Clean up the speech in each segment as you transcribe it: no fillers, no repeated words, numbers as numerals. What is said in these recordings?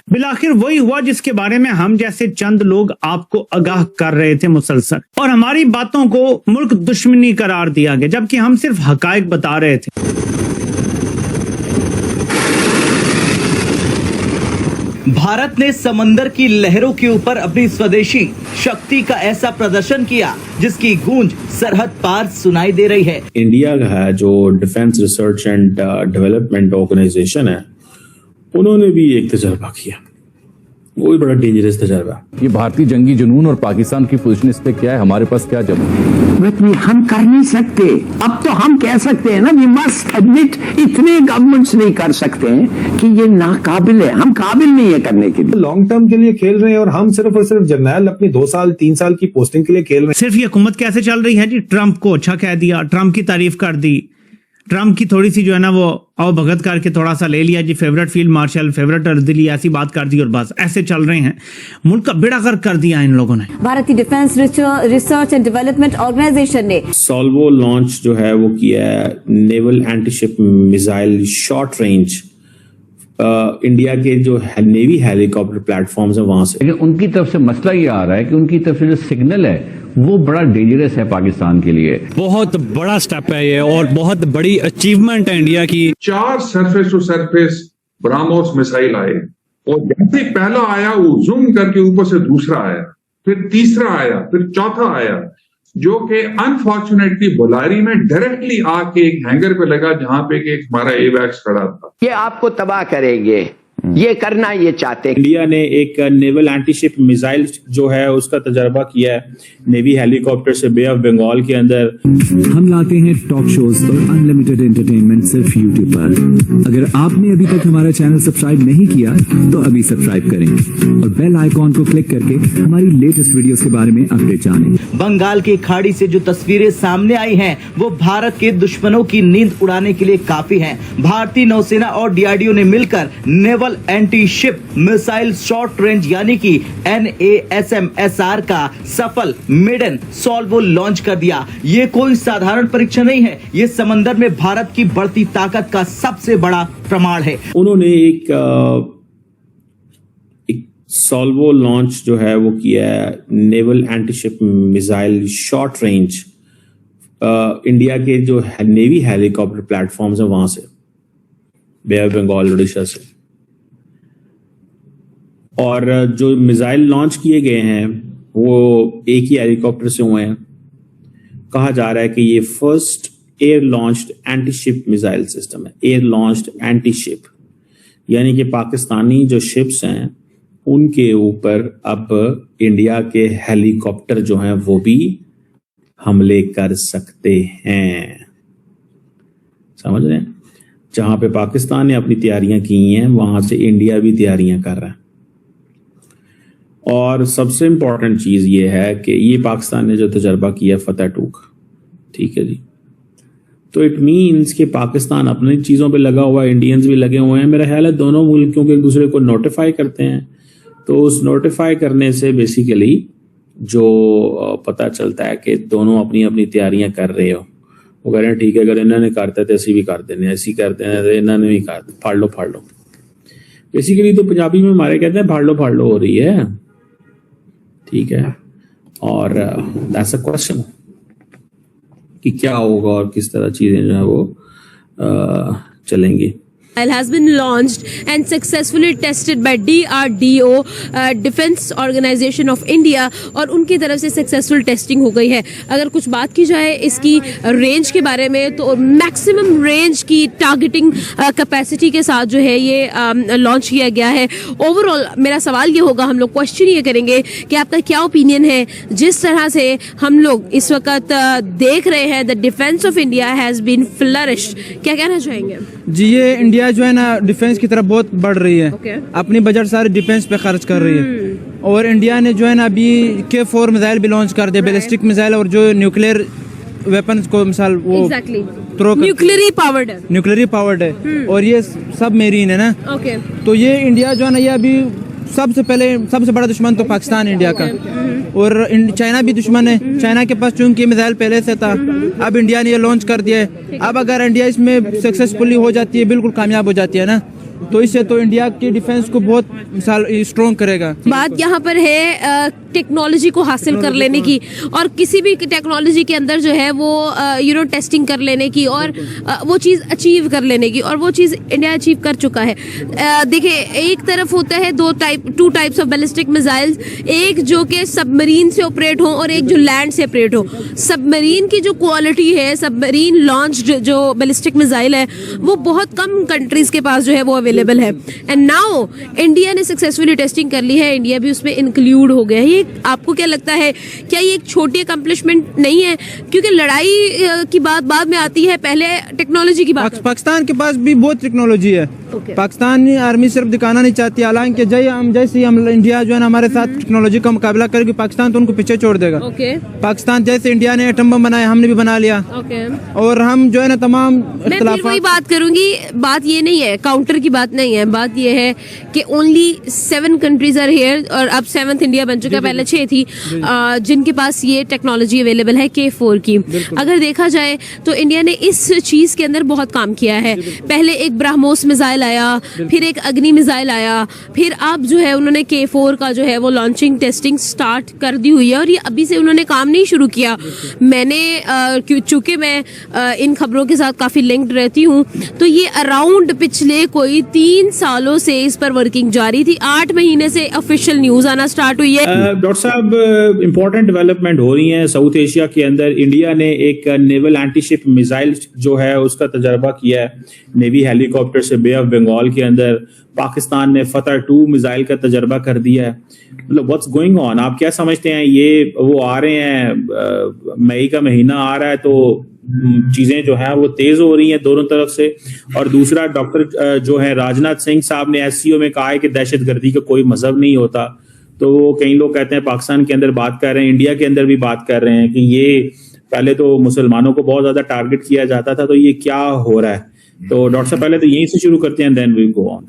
बिलाखिर वही हुआ जिसके बारे में हम जैसे चंद लोग आपको आगाह कर रहे थे मुसलसल, और हमारी बातों को मुल्क दुश्मनी करार दिया गया, जबकि हम सिर्फ हकायक बता रहे थे। भारत ने समंदर की लहरों के ऊपर अपनी स्वदेशी शक्ति का ऐसा प्रदर्शन किया जिसकी गूंज सरहद पार सुनाई दे रही है। इंडिया का है जो defence research and development organisation है, उन्होंने भी एक तजर्बा किया, वो भी बड़ा डेंजरस तजर्बा। ये भारतीय जंगी जुनून और पाकिस्तान की पोजीशन इस पे क्या है, हमारे पास क्या जवाब? हम कर नहीं सकते। अब तो हम कह सकते हैं ना, वी मस्ट एडमिट, इतने गवर्नमेंट्स नहीं कर सकते हैं कि ये नाकाबिल है, हम काबिल नहीं है करने के लिए। लॉन्ग टर्म के लिए खेल रहे हैं और हम सिर्फ और सिर्फ जर्नैल अपनी 2 साल 3 साल की पोस्टिंग के लिए खेल रहे हैं। सिर्फ ये हुकूमत कैसे चल रही है जी, ट्रंप को अच्छा कह दिया, ट्रंप की तारीफ कर दी, ट्रंप की थोड़ी सी जो है ना वो अवभगत करके थोड़ा सा ले लिया जी, फेवरेट फील्ड मार्शल, फेवरेट अर्दिली, ऐसी बात कर दी और बस ऐसे चल रहे हैं। मुल्क का बेड़ा गर्क कर दिया इन लोगों ने। भारतीय defence research and development organisation ने सॉल्वो लॉन्च जो है वो किया है, naval antiship missile short range, India के जो नेवी हेलीकॉप्टर प्लेटफॉर्म्स है वहां से। लेकिन उनकी तरफ से मसला ये आ रहा है कि उनकी तरफ से जो सिग्नल है वो बड़ा डेंजरस है पाकिस्तान के लिए। बहुत बड़ा स्टेप है ये और बहुत बड़ी अचीवमेंट है इंडिया की। 4 surface to surface BrahMos missile आए और जैसे पहला आया वो जूम करके ऊपर से दूसरा आया, फिर तीसरा आया, फिर चौथा आया, जो कि अनफॉर्चुनेटली बुलारी में डायरेक्टली आके एक हैंगर पे लगा जहां पे एक हमारा एवैक्स खड़ा था। ये आपको तबाह करेंगे, ये करना ये चाहते हैं। इंडिया ने एक नेवल एंटीशिप मिसाइल जो है उसका तजर्बा किया है नेवी हेलीकॉप्टर से बे ऑफ बंगाल के अंदर। हम लाते हैं टॉक शोज और अनलिमिटेड एंटरटेनमेंट सिर्फ यूट्यूब पर। अगर आपने अभी तक हमारा चैनल सब्सक्राइब नहीं किया तो अभी सब्सक्राइब करें और बेल आइकॉन को क्लिक करके हमारी लेटेस्ट वीडियोस के बारे में अपडेट जानें। बंगाल की खाड़ी से जो तस्वीरें सामने आई हैं वो भारत के दुश्मनों की नींद उड़ाने के लिए काफी हैं। भारतीय नौसेना और डीआरडीओ ने मिलकर naval anti ship missile short range यानी कि NASMSR का सफल मेडन सॉल्वो लॉन्च कर दिया। ये कोई साधारण परीक्षण नहीं है, ये समंदर में भारत की बढ़ती ताकत का सबसे बड़ा प्रमाण है। उन्होंने एक सॉल्वो लॉन्च जो है वो किया है, naval antiship missile short range, India के जो नेवी हेलीकॉप्टर प्लेटफॉर्म्स है वहां से, बे ऑफ बंगाल ओडिशा से। और जो मिसाइल लॉन्च किए गए हैं वो एक ही हेलीकॉप्टर से हुए हैं। कहा जा रहा है कि ये first air launched anti ship missile system है, एयर लॉन्च्ड एंटी शिप, यानी कि पाकिस्तानी जो शिप्स हैं उनके ऊपर अब इंडिया के हेलीकॉप्टर जो हैं वो भी हमले कर सकते हैं। समझ रहे हैं? जहां पे पाकिस्तान ने अपनी तैयारियां की हैं वहां से इंडिया भी तैयारियां कर रहा है। और सबसे इंपॉर्टेंट चीज ये है कि ये पाकिस्तान ने जो तजर्बा किया फतेह टूक, ठीक है जी, तो इट मीन्स कि पाकिस्तान अपनी चीज़ों पे लगा हुआ है, इंडियंस भी लगे हुए हैं। मेरा ख्याल है दोनों मुल्कों के एक दूसरे को नोटिफाई करते हैं, तो उस नोटिफाई करने से बेसिकली जो पता चलता है कि दोनों अपनी अपनी तैयारियां कर रहे हो। वो कह रहे हैं ठीक है, अगर इन्होंने करते तो ऐसी भी कर देने, ऐसी करते हैं तो इन्होंने भी कर, फाड़ लो फाड़ लो। बेसिकली तो पंजाबी में हमारे कहते हैं फाड़ लो हो रही है, ठीक है। और दैट्स अ क्वेश्चन कि क्या होगा और किस तरह चीजें जो है वो चलेंगी। has been launched and successfully tested by DRDO defence organisation of India, और उनकी तरफ से सक्सेसफुल टेस्टिंग हो गई है। अगर कुछ बात की जाए इसकी रेंज के बारे में तो मैक्सिमम रेंज की टारगेटिंग कैपेसिटी के साथ जो है ये लॉन्च किया गया है। ओवरऑल मेरा सवाल ये होगा, हम लोग क्वेश्चन ये करेंगे कि आपका क्या ओपिनियन है जिस तरह से हम लोग इस वक्त देख रहे हैं the defence of India has been flourished, क्या कहना चाहेंगे? जी, ये इंडिया जो है ना डिफेंस की तरफ बहुत बढ़ रही है। अपनी बजट सारे डिफेंस पे खर्च कर रही है, और इंडिया ने जो है ना अभी K4 मिसाइल भी लॉन्च कर दिया, बैलिस्टिक मिसाइल, और जो न्यूक्लियर वेपन्स को मिसाल वो न्यूक्लियरी पावर्ड है, और ये सब मेरीन है ना। तो ये इंडिया जो है ना ये अभी सबसे बड़ा दुश्मन तो पाकिस्तान इंडिया का, और चाइना भी दुश्मन है। चाइना के पास चूंकि मिसाइल पहले से था, अब इंडिया ने ये लॉन्च कर दिया है। अब अगर इंडिया इसमें सक्सेसफुली हो जाती है, बिल्कुल कामयाब हो जाती है ना, तो इससे तो इंडिया की डिफेंस को बहुत मिसाल स्ट्रॉन्ग करेगा। बात यहाँ पर है टेक्नोलॉजी को हासिल कर लेने की, और किसी भी टेक्नोलॉजी के अंदर जो है वो टेस्टिंग कर लेने की, और वो चीज़ अचीव कर लेने की, और वो चीज़ इंडिया अचीव कर चुका है। देखिए, एक तरफ होता है two types of ballistic missiles, एक जो कि सबमरीन से ऑपरेट हो और एक जो लैंड से ऑपरेट हो। सबमरीन की जो क्वालिटी है, सबमरीन लॉन्च्ड जो बैलिस्टिक मिसाइल है, वो बहुत कम कंट्रीज के पास जो है वो अवेलेबल है। एंड नाउ इंडिया ने सक्सेसफुली टेस्टिंग कर ली है, इंडिया भी उसमें इंक्लूड हो गया है। ये आपको क्या लगता है, क्या ये एक छोटी अकम्पलिशमेंट नहीं है? क्योंकि लड़ाई की बात बाद में आती है, पहले टेक्नोलॉजी की बात। पाकिस्तान के पास भी बहुत टेक्नोलॉजी है। पाकिस्तानी आर्मी सिर्फ दिखाना नहीं चाहती, हालांकि जैसे हम इंडिया जो है हमारे साथ टेक्नोलॉजी का मुकाबला करेगी, पाकिस्तान तो उनको पीछे छोड़ देगा। पाकिस्तान जैसे इंडिया ने एटम बम बनाया, हमने भी बना लिया, और हम जो है ना तमाम मैं वही बात करूंगी। बात ये नहीं है, काउंटर की बात नहीं है, बात ये है कि ओनली 7 कंट्रीज आर हियर, और अब 7th इंडिया बन चुका है, पहले 6 थी जिनके पास ये टेक्नोलॉजी अवेलेबल है K4 की। अगर देखा जाए तो इंडिया ने इस चीज के अंदर बहुत काम किया है। पहले एक ब्रह्मोस मिसाइल आया, फिर एक अग्नि मिसाइल आया, फिर अब जो है उन्होंने K4 का जो है वो लॉन्चिंग टेस्टिंग स्टार्ट कर दी हुई है, और ये अभी से उन्होंने काम नहीं शुरू किया। मैंने चूंकि मैं इन खबरों के साथ काफी लिंक्ड रहती हूँ, तो ये अराउंड पिछले कोई 3 सालों से इस पर वर्किंग जारी थी। 8 महीने से ऑफिशियल न्यूज आना स्टार्ट हुई है। डॉक्टर साहब, इंपॉर्टेंट डेवलपमेंट हो रही है साउथ एशिया के अंदर। इंडिया ने एक नेवल एंटीशिप मिसाइल जो है उसका तजर्बा किया है नेवी हेलीकॉप्टर से बे ऑफ बंगाल के अंदर। पाकिस्तान ने फतह 2 मिसाइल का तजर्बा कर दिया है। मतलब व्हाट्स गोइंग ऑन, आप क्या समझते हैं? ये वो आ रहे हैं, मई का महीना आ रहा है तो चीजें जो है वो तेज हो रही हैं दोनों तरफ से। और दूसरा, डॉक्टर जो है राजनाथ सिंह साहब ने SCO में कहा है कि दहशतगर्दी का कोई मजहब नहीं होता। तो कई लोग कहते हैं पाकिस्तान के अंदर बात कर रहे हैं, इंडिया के अंदर भी बात कर रहे हैं कि ये पहले तो मुसलमानों को बहुत ज्यादा टारगेट किया जाता था, तो ये क्या हो रहा है? तो डॉक्टर साहब, पहले तो यहीं से शुरू करते हैं, देन वी गो ऑन।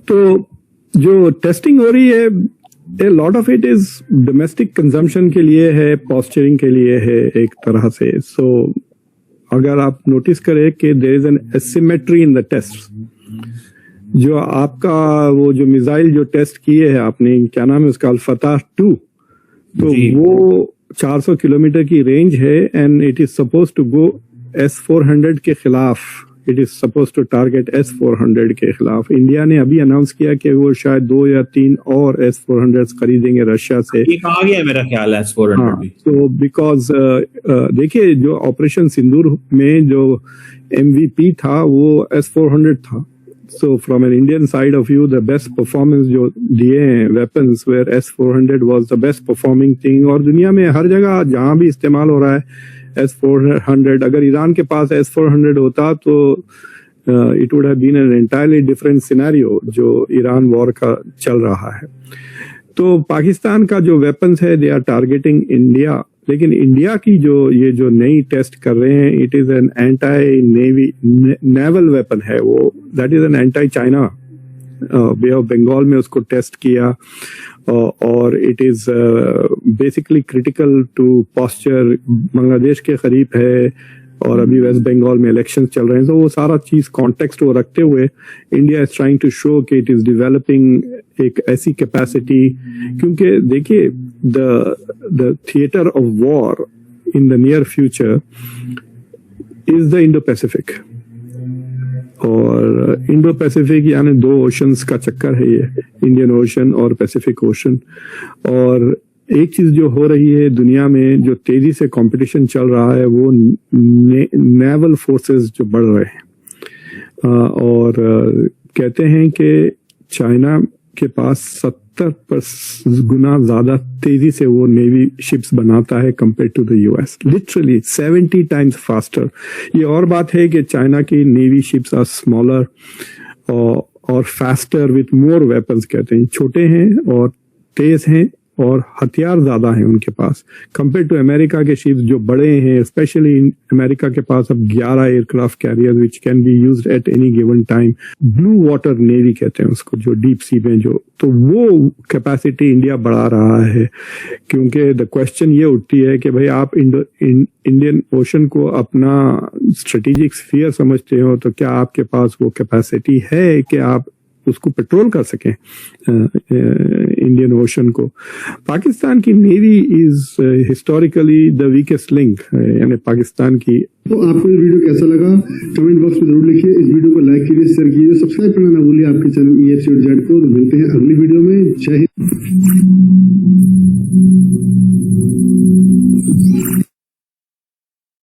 तो जो टेस्टिंग हो रही है, a lot of it is domestic consumption के लिए है, posturing के लिए है एक तरह से। So अगर आप नोटिस करें कि there is an asymmetry in the tests, जो आपका वो जो मिसाइल जो टेस्ट किए है आपने, क्या नाम है उसका, अल-फतह 2, तो वो 400 किलोमीटर की रेंज है, and it is suppose to go S-400 के खिलाफ, it is suppose to target S-400 के खिलाफ। इंडिया ने अभी अनाउंस किया कि वो शायद 2 या 3 और S-400 खरीदेंगे रशिया से। ये कहा गया मेरा ख्याल है S-400 भी। तो बिकॉज देखिए, जो ऑपरेशन सिंदूर में जो MVP था वो S-400 था। So from an Indian side of view, the best performance जो दिए हैं weapons where S-400 was the best performing thing, और दुनिया में हर जगह जहां भी इस्तेमाल हो रहा है S-400। अगर ईरान के पास S-400 होता तो it would have been an entirely different scenario जो ईरान वॉर का चल रहा है। तो पाकिस्तान का जो वेपन्स है, they are targeting India, लेकिन इंडिया की जो नई टेस्ट कर रहे हैं, it is an anti navy naval weapon है वो, that is an anti China. Bay of Bengal में उसको टेस्ट किया, और it is basically critical to posture, Bangladesh के करीब है, और अभी वेस्ट बंगाल में इलेक्शन चल रहे हैं। तो वो सारा चीज कॉन्टेक्स्ट वो रखते हुए India is trying to show कि इट इज डेवलपिंग एक ऐसी कैपेसिटी, क्योंकि देखिए the theatre of war in the near future is the Indo Pacific, और इंडो पैसिफिक यानी 2 ओशंस का चक्कर है ये, इंडियन ओशन और पैसिफिक ओशन। और एक चीज जो हो रही है दुनिया में, जो तेजी से कंपटीशन चल रहा है, वो नेवल फोर्सेस जो बढ़ रहे हैं, और कहते हैं कि चाइना के पास 70 गुना ज्यादा तेजी से वो नेवी शिप्स बनाता है compare to the US, literally 70 times faster. ये और बात है कि चाइना की नेवी शिप्स आर स्मॉलर और फास्टर विथ मोर वेपन्स, कहते हैं छोटे हैं और तेज हैं और हथियार ज्यादा हैं उनके पास कंपेयर टू अमेरिका के शिप्स जो बड़े हैं। स्पेशली अमेरिका के पास अब 11 aircraft carrier which can be used at any given time. Blue water navy कहते हैं उसको, जो डीप सी में जो, तो वो कैपेसिटी इंडिया बढ़ा रहा है। क्योंकि द क्वेश्चन ये उठती है कि भाई आप इंडियन ओशन को अपना स्ट्रेटेजिक स्फीयर समझते हो, तो क्या आपके पास वो कैपेसिटी है कि आप उसको पेट्रोल कर सकें इंडियन ओशन को। पाकिस्तान की navy is historically the weakest link, यानी पाकिस्तान की। तो आपको ये वीडियो कैसा लगा कमेंट बॉक्स में जरूर लिखिए, इस वीडियो को लाइक कीजिए, शेयर कीजिए, सब्सक्राइब करना ना भूलिए आपके चैनल EFC.Z को। मिलते हैं अगली वीडियो में। जय हिंद।